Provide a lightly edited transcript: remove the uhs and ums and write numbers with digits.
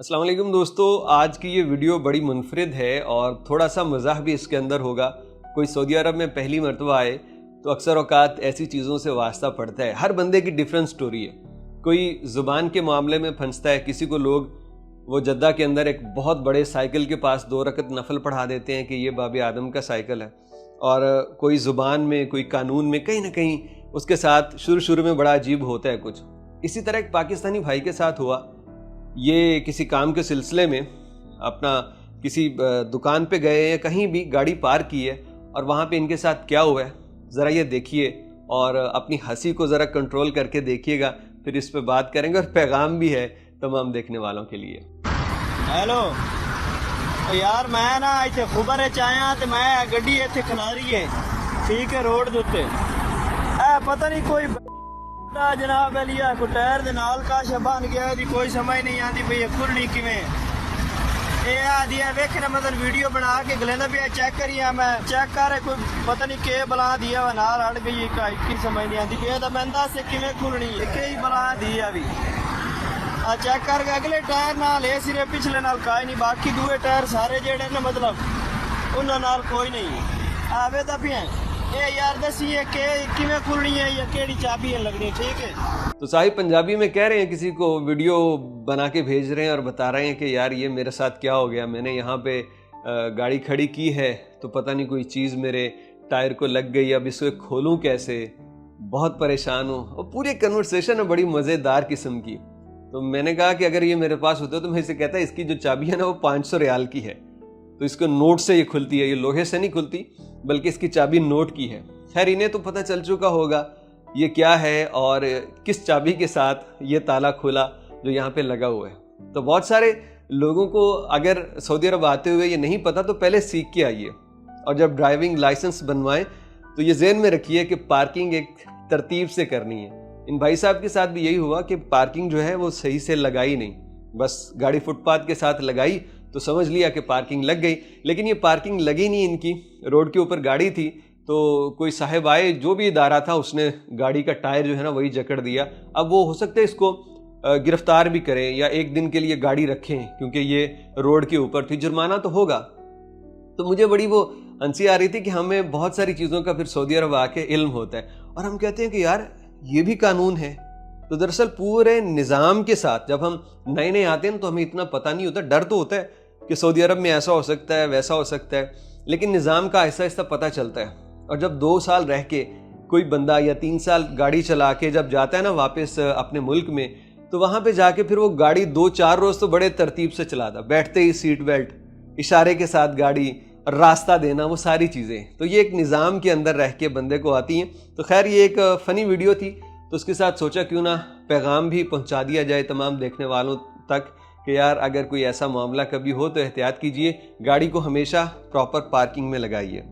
अस्सलाम वालेकुम दोस्तों, आज की ये वीडियो बड़ी मुनफरिद है और थोड़ा सा मज़ाह भी इसके अंदर होगा। कोई सऊदी अरब में पहली मरतबा आए तो अक्सर औकात ऐसी चीज़ों से वास्ता पड़ता है। हर बंदे की डिफरेंट स्टोरी है। कोई ज़ुबान के मामले में फंसता है, किसी को लोग वो जद्दा के अंदर एक बहुत बड़े साइकिल के पास 2 रकत नफल पढ़ा देते हैं कि ये बाबे आदम का साइकिल है। और कोई ज़ुबान में, कोई कानून में कहीं ना कहीं उसके साथ शुरू में बड़ा अजीब होता है कुछ। इसी तरह एक पाकिस्तानी भाई के साथ हुआ। ये किसी काम के सिलसिले में अपना किसी दुकान पे गए या कहीं भी गाड़ी पार्क की है और वहाँ पे इनके साथ क्या हुआ है ज़रा ये देखिए और अपनी हंसी को ज़रा कंट्रोल करके देखिएगा, फिर इस पे बात करेंगे और पैगाम भी है तमाम देखने वालों के लिए। हेलो यार, मैं ना इतने खुबर आया तो मैं गड्डी इतने खलारी है, ठीक है, रोड के उत्ते पता नहीं कोई जनाब लिया को टायर दे नाल काश बन गया दी, कोई समझ नहीं आती भाई खुलनी किवें। वेख मतलब वीडियो बना के गलेंदा भी चेक करिए, मैं चेक कर कोई पता नहीं के बला दिया वा नाल अड़ गई की समझ नहीं आती ये मैं दस किवें खुलनी कई बला दी अभी चेक करके अगले टायर नाल ए सिरे पिछले नाल काई नहीं, बाकी दूए टायर सारे जेड़े ने मतलब उन्हां नाल कोई नहीं आवे दा भी यार दसिए के किवें खुलनी है या केड़ी चाबी है लगनी, ठीक है। तो साहिब पंजाबी में कह रहे हैं, किसी को वीडियो बना के भेज रहे हैं और बता रहे हैं कि यार ये मेरे साथ क्या हो गया, मैंने यहाँ पे गाड़ी खड़ी की है तो पता नहीं कोई चीज़ मेरे टायर को लग गई, अब इसको खोलूँ कैसे, बहुत परेशान हूँ। और पूरी कन्वर्सेशन है बड़ी मज़ेदार किस्म की। तो मैंने कहा कि अगर ये मेरे पास होता तो मैं इसे कहता इसकी जो चाबी है ना वो 500 रियाल की है, तो इसको नोट से ये खुलती है, ये लोहे से नहीं खुलती बल्कि इसकी चाबी नोट की है। खैर इन्हें तो पता चल चुका होगा ये क्या है और किस चाबी के साथ ये ताला खुला जो यहाँ पे लगा हुआ है। तो बहुत सारे लोगों को अगर सऊदी अरब आते हुए ये नहीं पता तो पहले सीख के आइए, और जब ड्राइविंग लाइसेंस बनवाएं तो ये ज़हन में रखिए कि पार्किंग एक तरतीब से करनी है। इन भाई साहब के साथ भी यही हुआ कि पार्किंग जो है वो सही से लगाई नहीं, बस गाड़ी फुटपाथ के साथ लगाई तो समझ लिया कि पार्किंग लग गई, लेकिन ये पार्किंग लगी नहीं इनकी, रोड के ऊपर गाड़ी थी। तो कोई साहब आए, जो भी इदारा था उसने गाड़ी का टायर जो है ना वही जकड़ दिया। अब वो हो सकता है इसको गिरफ्तार भी करें या एक दिन के लिए गाड़ी रखें क्योंकि ये रोड के ऊपर थी, जुर्माना तो होगा। तो मुझे बड़ी वो हंसी आ रही थी कि हमें बहुत सारी चीज़ों का फिर सऊदी अरब आके इल्म होता है और हम कहते हैं कि यार ये भी कानून है। तो दरअसल पूरे निज़ाम के साथ जब हम नए नए आते हैं तो हमें इतना पता नहीं होता, डर तो होता है कि सऊदी अरब में ऐसा हो सकता है वैसा हो सकता है, लेकिन निज़ाम का आहिस्ता आहिस्ता पता चलता है। और जब 2 साल रह के कोई बंदा या 3 साल गाड़ी चला के जब जाता है ना वापस अपने मुल्क में, तो वहाँ पे जाके फिर वो गाड़ी 2-4 रोज़ तो बड़े तरतीब से चलाता, बैठते ही सीट बेल्ट, इशारे के साथ गाड़ी, रास्ता देना, वो सारी चीज़ें तो ये एक निज़ाम के अंदर रह के बंदे को आती हैं। तो खैर ये एक फ़नी वीडियो थी, तो उसके साथ सोचा क्यों ना पैगाम भी पहुँचा दिया जाए तमाम देखने वालों तक कि यार अगर कोई ऐसा मामला कभी हो तो एहतियात कीजिए, गाड़ी को हमेशा प्रॉपर पार्किंग में लगाइए।